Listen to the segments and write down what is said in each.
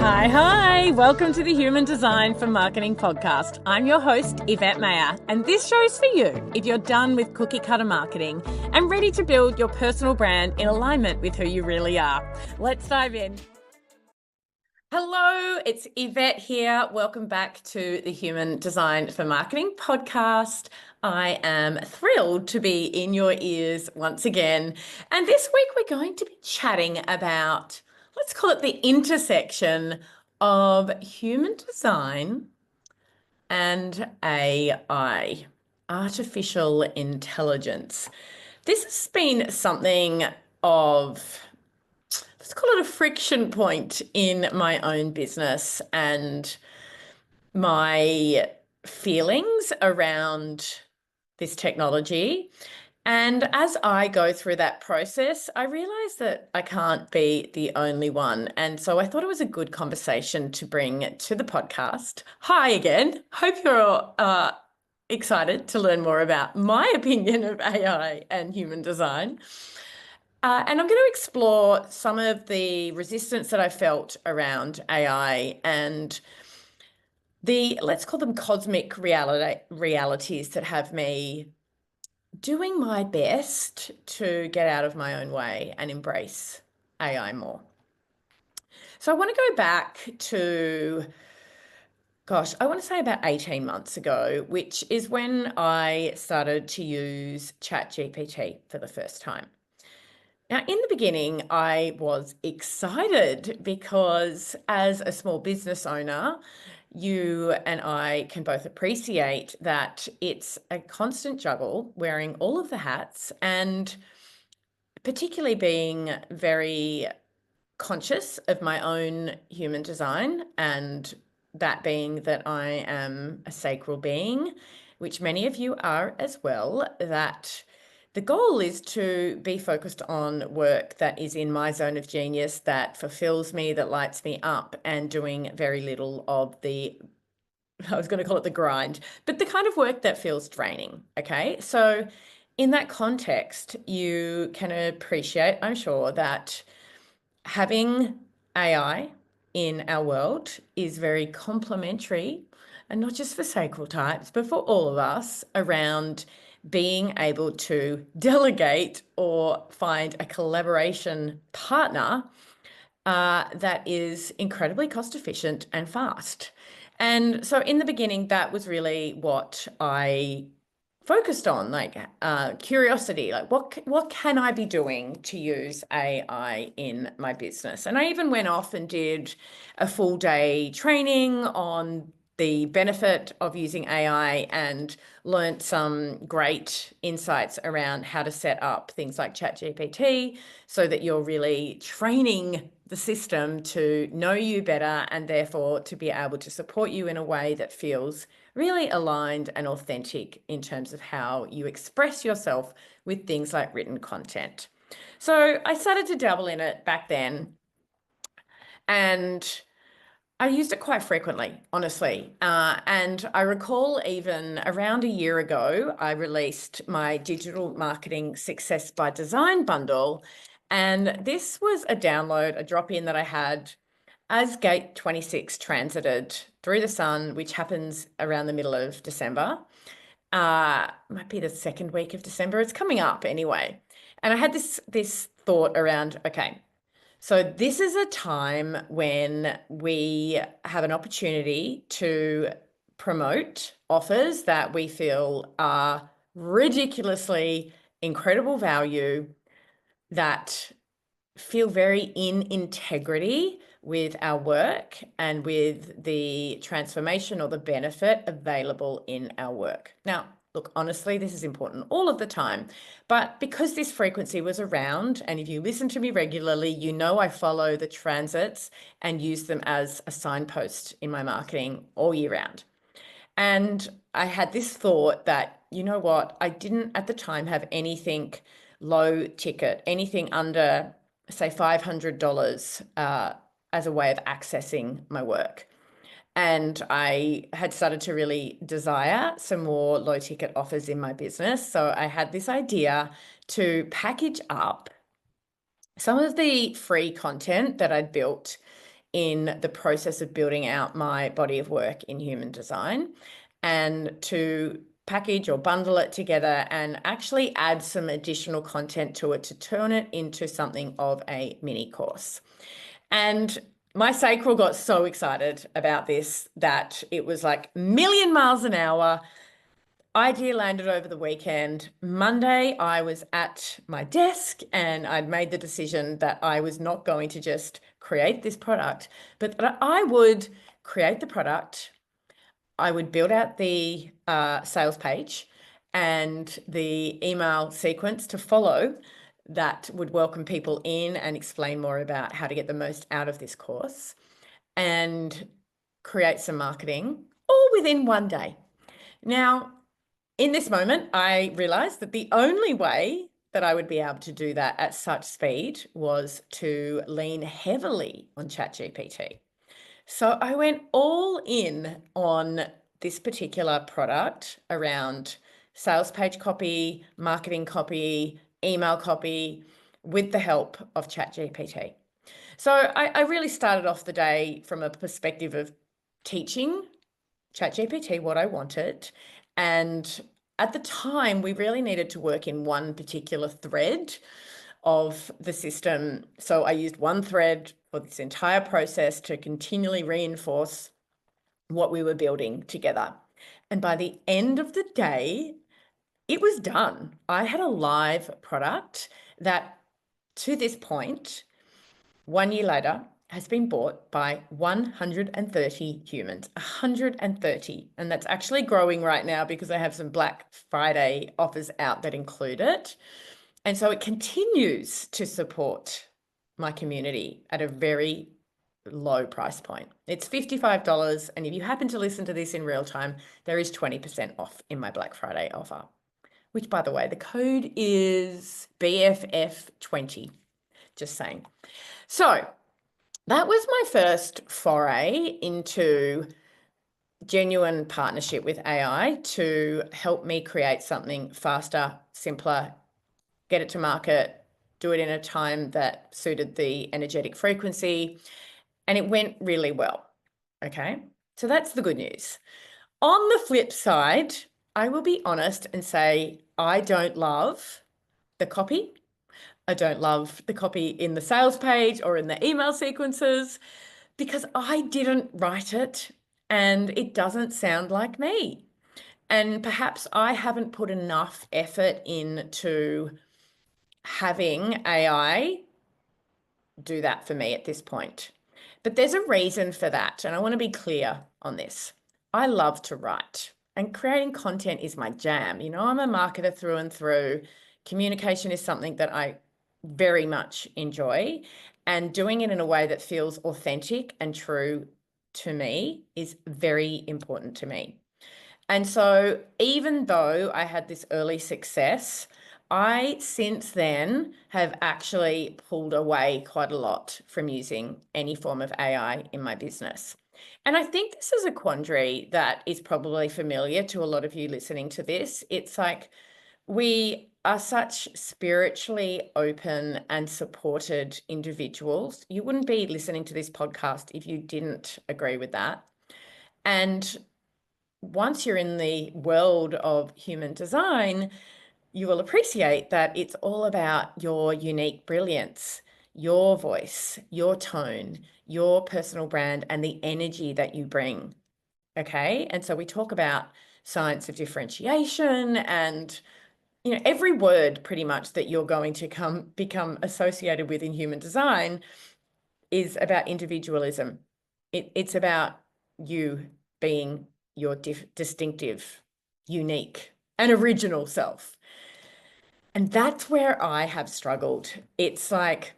Hi. Welcome to the Human Design for Marketing podcast. I'm your host, Yvette Mayer, and this show's for you if you're done with cookie cutter marketing and ready to build your personal brand in alignment with who you really are. Let's dive in. Hello, it's Yvette here. Welcome back to the Human Design for Marketing podcast. I am thrilled to be in your ears once again. And this week we're going to be chatting about, let's call it the intersection of human design and AI, artificial intelligence. This has been something of, let's call it a friction point in my own business and my feelings around this technology. And as I go through that process, I realize that I can't be the only one. And so I thought it was a good conversation to bring to the podcast. Hi again. Hope you're all excited to learn more about my opinion of AI and human design. And I'm going to explore some of the resistance that I felt around AI and the, let's call them cosmic realities that have me doing my best to get out of my own way and embrace AI more. So I want to go back to, I want to say about 18 months ago, which is when I started to use ChatGPT for the first time. Now, in the beginning, I was excited because as a small business owner, you and I can both appreciate that it's a constant juggle, wearing all of the hats, and particularly being very conscious of my own human design, and that being that I am a sacral being, which many of you are as well, that the goal is to be focused on work that is in my zone of genius, that fulfills me, that lights me up, and doing very little of the, I was going to call it the grind, but the kind of work that feels draining. Okay. So in that context, you can appreciate, I'm sure, that having AI in our world is very complementary, and not just for sacral types, but for all of us, around being able to delegate or find a collaboration partner that is incredibly cost efficient and fast. And so in the beginning, that was really what I focused on, like curiosity, like what can I be doing to use AI in my business? And I even went off and did a full day training on the benefit of using AI and learnt some great insights around how to set up things like ChatGPT so that you're really training the system to know you better and therefore to be able to support you in a way that feels really aligned and authentic in terms of how you express yourself with things like written content. So I started to dabble in it back then, and I used it quite frequently, honestly. And I recall even around a year ago, I released my digital marketing success by design bundle. And this was a download, a drop in that I had as Gate 26 transited through the sun, which happens around the middle of December. Might be the second week of December. It's coming up anyway. And I had this thought around, okay, so this is a time when we have an opportunity to promote offers that we feel are ridiculously incredible value, that feel very in integrity with our work and with the transformation or the benefit available in our work. Now, look, honestly, this is important all of the time, but because this frequency was around, and if you listen to me regularly, you know I follow the transits and use them as a signpost in my marketing all year round. And I had this thought that, you know what, I didn't at the time have anything low ticket, anything under, say, $500 as a way of accessing my work. And I had started to really desire some more low ticket offers in my business. So I had this idea to package up some of the free content that I'd built in the process of building out my body of work in human design, and to package or bundle it together and actually add some additional content to it to turn it into something of a mini course. And my sacral got so excited about this that it was like a million miles an hour. Idea landed over the weekend. Monday, I was at my desk and I'd made the decision that I was not going to just create this product, but that I would create the product. I would build out the sales page and the email sequence to follow that would welcome people in and explain more about how to get the most out of this course, and create some marketing, all within one day. Now, in this moment, I realized that the only way that I would be able to do that at such speed was to lean heavily on ChatGPT. So I went all in on this particular product around sales page copy, marketing copy, email copy, with the help of ChatGPT. So I really started off the day from a perspective of teaching ChatGPT what I wanted. And at the time, we really needed to work in one particular thread of the system. So I used one thread for this entire process to continually reinforce what we were building together. And by the end of the day, it was done. I had a live product that, to this point, 1 year later, has been bought by 130 humans, 130. And that's actually growing right now because I have some Black Friday offers out that include it. And so it continues to support my community at a very low price point. It's $55. And if you happen to listen to this in real time, there is 20% off in my Black Friday offer, which, by the way, the code is BFF20. Just saying. So that was my first foray into genuine partnership with AI to help me create something faster, simpler, get it to market, do it in a time that suited the energetic frequency. And it went really well. Okay. So that's the good news. On the flip side, I will be honest and say, I don't love the copy. I don't love the copy in the sales page or in the email sequences because I didn't write it and it doesn't sound like me. And perhaps I haven't put enough effort into having AI do that for me at this point. But there's a reason for that. And I want to be clear on this. I love to write and creating content is my jam. You know, I'm a marketer through and through. Communication is something that I very much enjoy, and doing it in a way that feels authentic and true to me is very important to me. And so even though I had this early success, I since then have actually pulled away quite a lot from using any form of AI in my business. And I think this is a quandary that is probably familiar to a lot of you listening to this. It's like we are such spiritually open and supported individuals. You wouldn't be listening to this podcast if you didn't agree with that. And once you're in the world of human design, you will appreciate that it's all about your unique brilliance, your voice, your tone, your personal brand, and the energy that you bring. Okay. And so we talk about science of differentiation, and you know, every word pretty much that you're going to become associated with in human design is about individualism. It's about you being your distinctive, unique, and original self. And that's where I have struggled. It's like,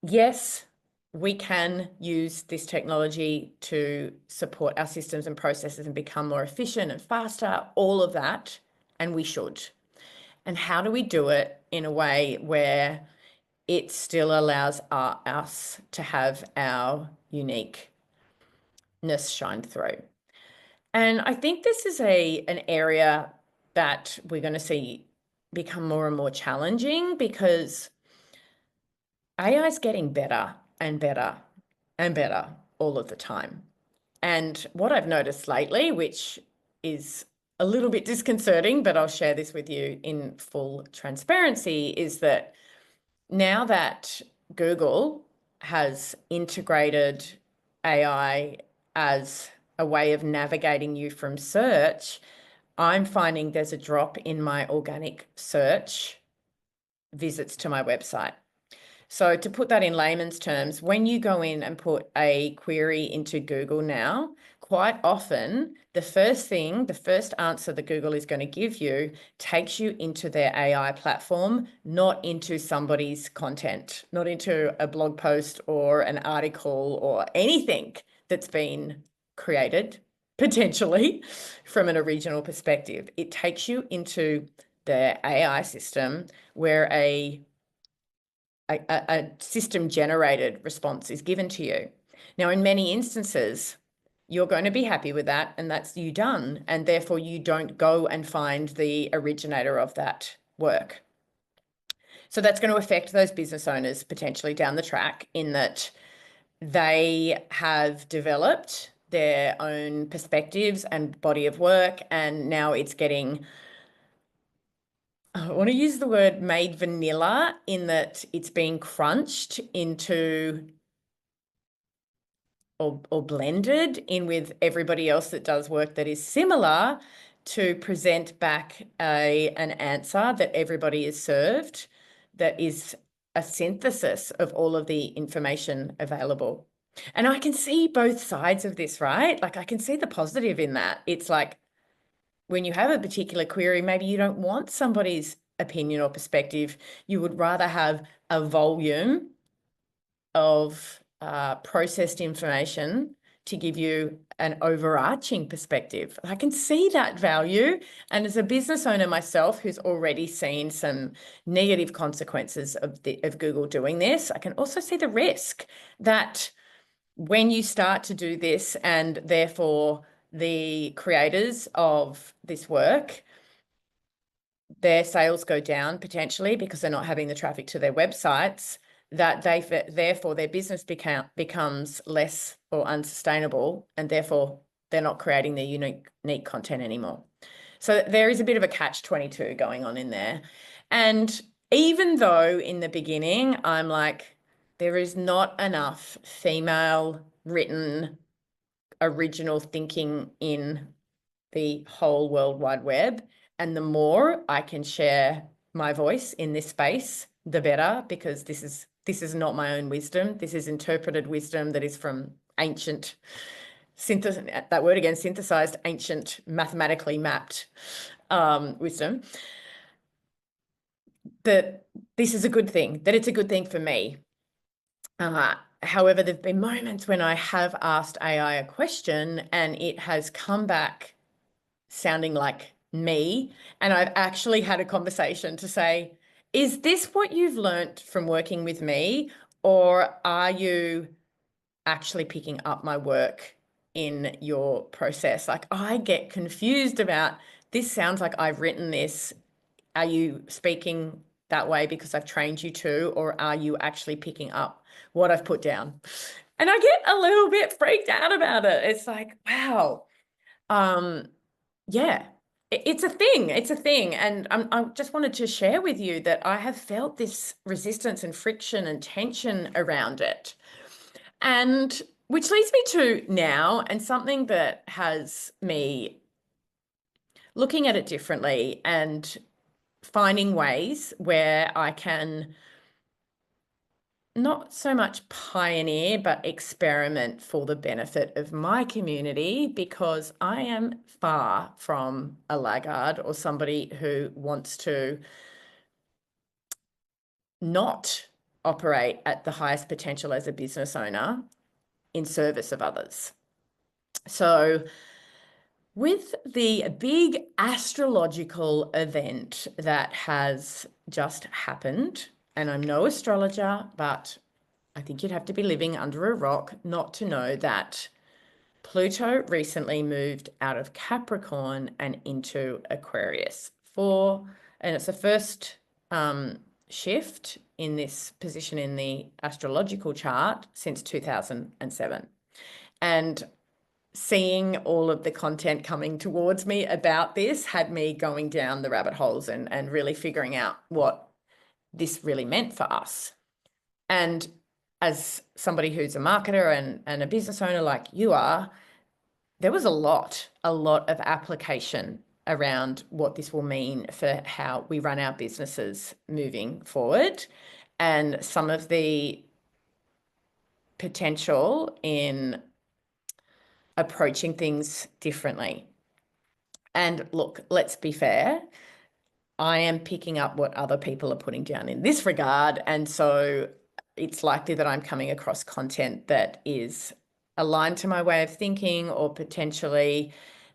yes, we can use this technology to support our systems and processes and become more efficient and faster, all of that, and we should. And how do we do it in a way where it still allows us to have our uniqueness shine through? And I think this is an area that we're going to see become more and more challenging because AI is getting better and better. and better all of the time. And what I've noticed lately, which is a little bit disconcerting, but I'll share this with you in full transparency, is that now that Google has integrated AI as a way of navigating you from search, I'm finding there's a drop in my organic search visits to my website. So to put that in layman's terms, when you go in and put a query into Google now, quite often the first answer that Google is going to give you takes you into their AI platform, not into somebody's content, not into a blog post or an article or anything that's been created potentially from an original perspective. It takes you into their AI system where a system generated response is given to you. Now, in many instances, you're going to be happy with that, and that's you done. And therefore, you don't go and find the originator of that work. So that's going to affect those business owners potentially down the track, in that they have developed their own perspectives and body of work, and now it's getting, I want to use the word made vanilla, in that it's being crunched into or blended in with everybody else that does work that is similar, to present back an answer that everybody is served, that is a synthesis of all of the information available. And I can see both sides of this, right? Like, I can see the positive in that. It's like, when you have a particular query, maybe you don't want somebody's opinion or perspective. You would rather have a volume of processed information to give you an overarching perspective. I can see that value. And as a business owner myself, who's already seen some negative consequences of Google doing this, I can also see the risk that when you start to do this, and therefore the creators of this work, their sales go down potentially because they're not having the traffic to their websites, that therefore their business becomes less or unsustainable, and therefore they're not creating their unique content anymore. So there is a bit of a catch-22 going on in there. And even though in the beginning I'm like, there is not enough female written original thinking in the whole World Wide Web, and the more I can share my voice in this space, the better, because this is not my own wisdom. This is interpreted wisdom that is from ancient, that word again, synthesized, ancient, mathematically mapped wisdom. That this is a good thing, that it's a good thing for me. However, there've been moments when I have asked AI a question and it has come back sounding like me, and I've actually had a conversation to say, is this what you've learnt from working with me, or are you actually picking up my work in your process? Like, I get confused about, this sounds like I've written this. Are you speaking that way because I've trained you to, or are you actually picking up what I've put down? And I get a little bit freaked out about it. It's like, wow. Yeah, it's a thing. It's a thing. And I just wanted to share with you that I have felt this resistance and friction and tension around it. And which leads me to now, and something that has me looking at it differently and finding ways where I can not so much pioneer, but experiment for the benefit of my community, because I am far from a laggard or somebody who wants to not operate at the highest potential as a business owner in service of others. So with the big astrological event that has just happened, and I'm no astrologer, but I think you'd have to be living under a rock not to know that Pluto recently moved out of Capricorn and into Aquarius and it's the first shift in this position in the astrological chart since 2007. And seeing all of the content coming towards me about this had me going down the rabbit holes and really figuring out what this really meant for us. And as somebody who's a marketer and a business owner like you are, there was a lot of application around what this will mean for how we run our businesses moving forward, and some of the potential in approaching things differently. And look, let's be fair, I am picking up what other people are putting down in this regard. And so it's likely that I'm coming across content that is aligned to my way of thinking, or potentially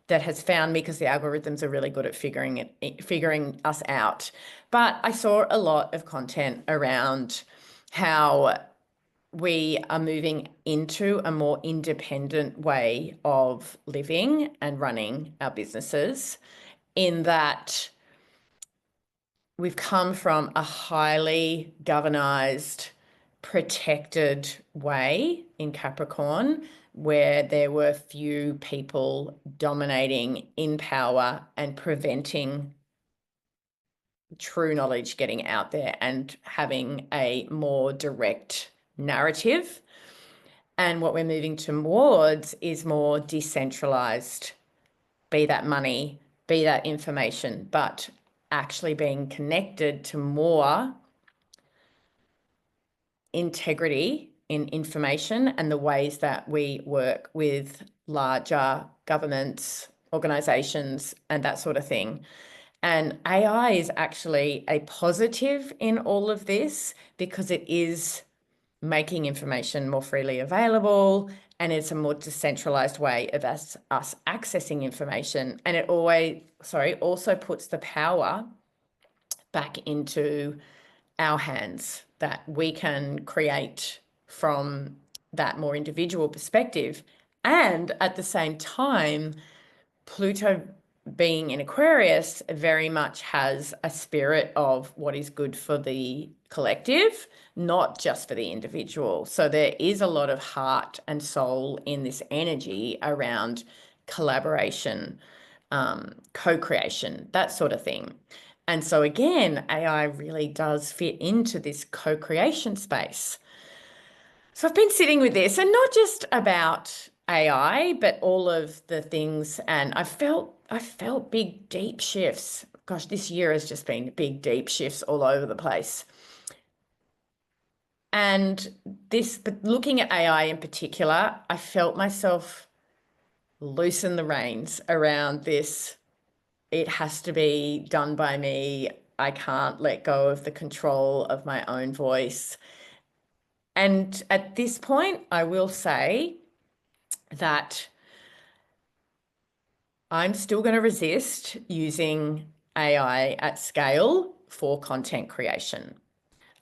that has found me, because the algorithms are really good at figuring us out. But I saw a lot of content around how we are moving into a more independent way of living and running our businesses, in that we've come from a highly governized, protected way in Capricorn, where there were few people dominating in power and preventing true knowledge getting out there and having a more direct narrative. And what we're moving towards is more decentralized, be that money, be that information, but actually being connected to more integrity in information and the ways that we work with larger governments, organizations, and that sort of thing. And AI is actually a positive in all of this, because it is making information more freely available, and it's a more decentralized way of us accessing information. And it also puts the power back into our hands, that we can create from that more individual perspective. And at the same time, Pluto being in Aquarius very much has a spirit of what is good for the collective, not just for the individual. So there is a lot of heart and soul in this energy around collaboration, co-creation, that sort of thing. And so again, AI really does fit into this co-creation space. So I've been sitting with this, and not just about AI, but all of the things. And I felt big, deep shifts. Gosh, this year has just been big, deep shifts all over the place. And but looking at AI in particular, I felt myself loosen the reins around this. It has to be done by me. I can't let go of the control of my own voice. And at this point, I will say that I'm still going to resist using AI at scale for content creation.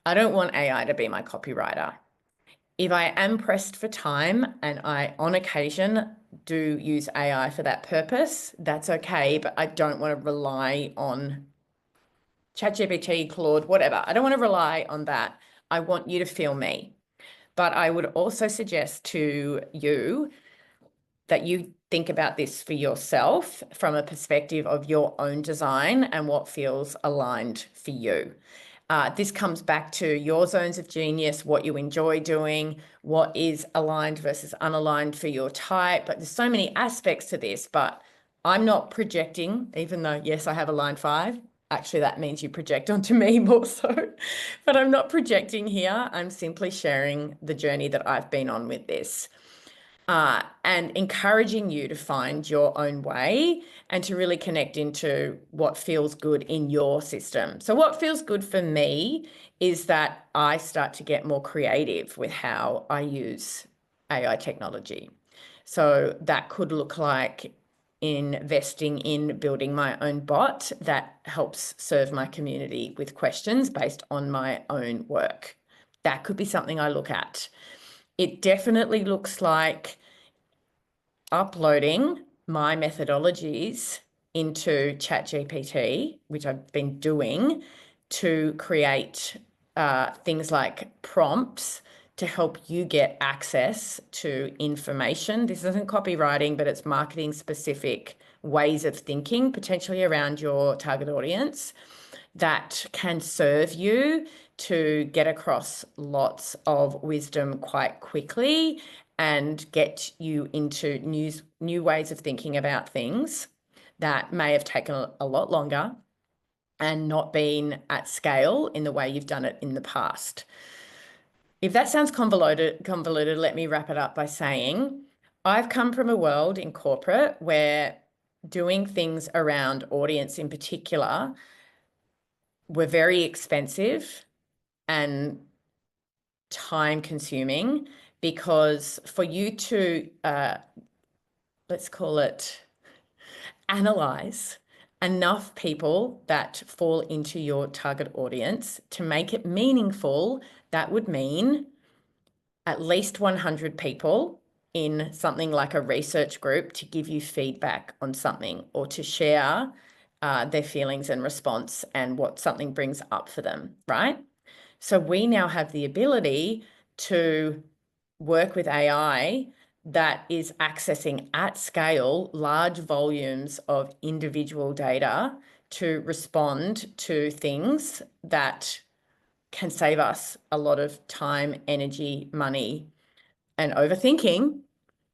I don't want AI to be my copywriter. If I am pressed for time, and I on occasion do use AI for that purpose, that's okay, but I don't want to rely on ChatGPT, Claude, whatever. I don't want to rely on that. I want you to feel me. But I would also suggest to you that you think about this for yourself from a perspective of your own design and what feels aligned for you. This comes back to your zones of genius, what you enjoy doing, what is aligned versus unaligned for your type. But there's so many aspects to this, but I'm not projecting, even though, yes, I have a line 5. Actually, that means you project onto me more so. But I'm not projecting here. I'm simply sharing the journey that I've been on with this. And encouraging you to find your own way and to really connect into what feels good in your system. So what feels good for me is that I start to get more creative with how I use AI technology. So that could look like investing in building my own bot that helps serve my community with questions based on my own work. That could be something I look at. It definitely looks like uploading my methodologies into ChatGPT, which I've been doing, to create things like prompts to help you get access to information. This isn't copywriting, but it's marketing specific ways of thinking, potentially around your target audience, that can serve you to get across lots of wisdom quite quickly and get you into new ways of thinking about things that may have taken a lot longer and not been at scale in the way you've done it in the past. If that sounds convoluted, let me wrap it up by saying I've come from a world in corporate where doing things around audience in particular were very expensive and time consuming, because for you to, let's call it, analyze enough people that fall into your target audience to make it meaningful, that would mean at least 100 people in something like a research group to give you feedback on something or to share their feelings and response and what something brings up for them, right? So we now have the ability to work with AI that is accessing at scale large volumes of individual data to respond to things that can save us a lot of time, energy, money, and overthinking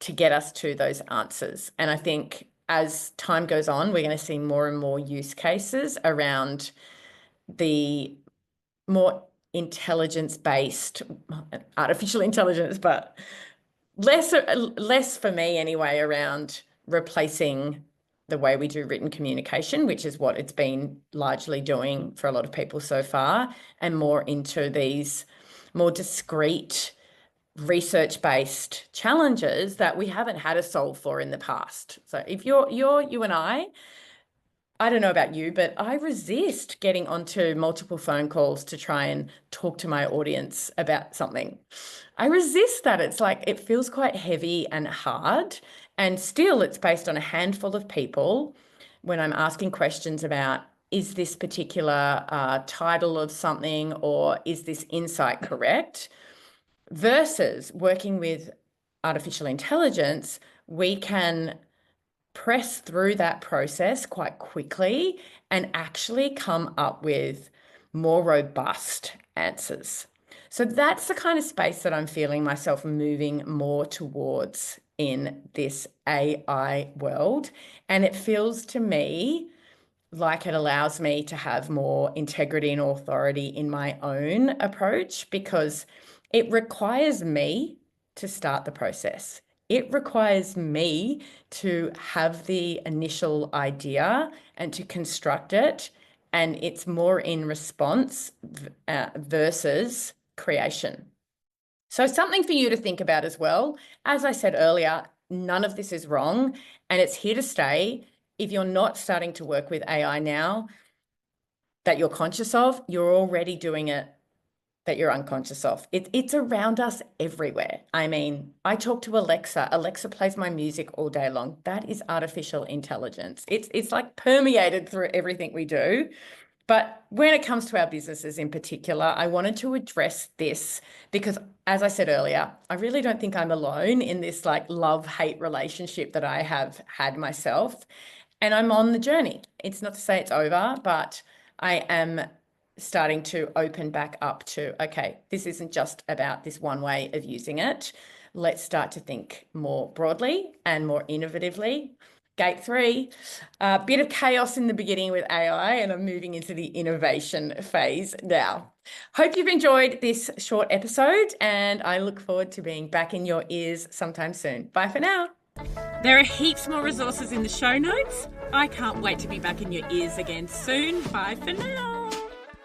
to get us to those answers. And I think as time goes on, we're going to see more and more use cases around the more intelligence-based, artificial intelligence, but less for me anyway, around replacing the way we do written communication, which is what it's been largely doing for a lot of people so far, and more into these more discrete research-based challenges that we haven't had to solve for in the past. So if you and I don't know about you, but I resist getting onto multiple phone calls to try and talk to my audience about something. I resist that. It's like, it feels quite heavy and hard. And still, it's based on a handful of people when I'm asking questions about, is this particular title of something, or is this insight correct? Versus working with artificial intelligence, we can press through that process quite quickly and actually come up with more robust answers. So that's the kind of space that I'm feeling myself moving more towards in this AI world. And it feels to me like it allows me to have more integrity and authority in my own approach, because it requires me to start the process. It requires me to have the initial idea and to construct it. And it's more in response versus creation. So something for you to think about as well. As I said earlier, none of this is wrong and it's here to stay. If you're not starting to work with AI now that you're conscious of, you're already doing it that you're unconscious of. It's around us everywhere. I mean, I talk to Alexa. Alexa plays my music all day long. That is artificial intelligence. It's like permeated through everything we do. But when it comes to our businesses in particular, I wanted to address this because, as I said earlier, I really don't think I'm alone in this like love-hate relationship that I have had myself. And I'm on the journey. It's not to say it's over, but I am starting to open back up to, okay, this isn't just about this one way of using it. Let's start to think more broadly and more innovatively. Gate 3, a bit of chaos in the beginning with AI, and I'm moving into the innovation phase now. Hope you've enjoyed this short episode, and I look forward to being back in your ears sometime soon. Bye for now. There are heaps more resources in the show notes. I can't wait to be back in your ears again soon. Bye for now.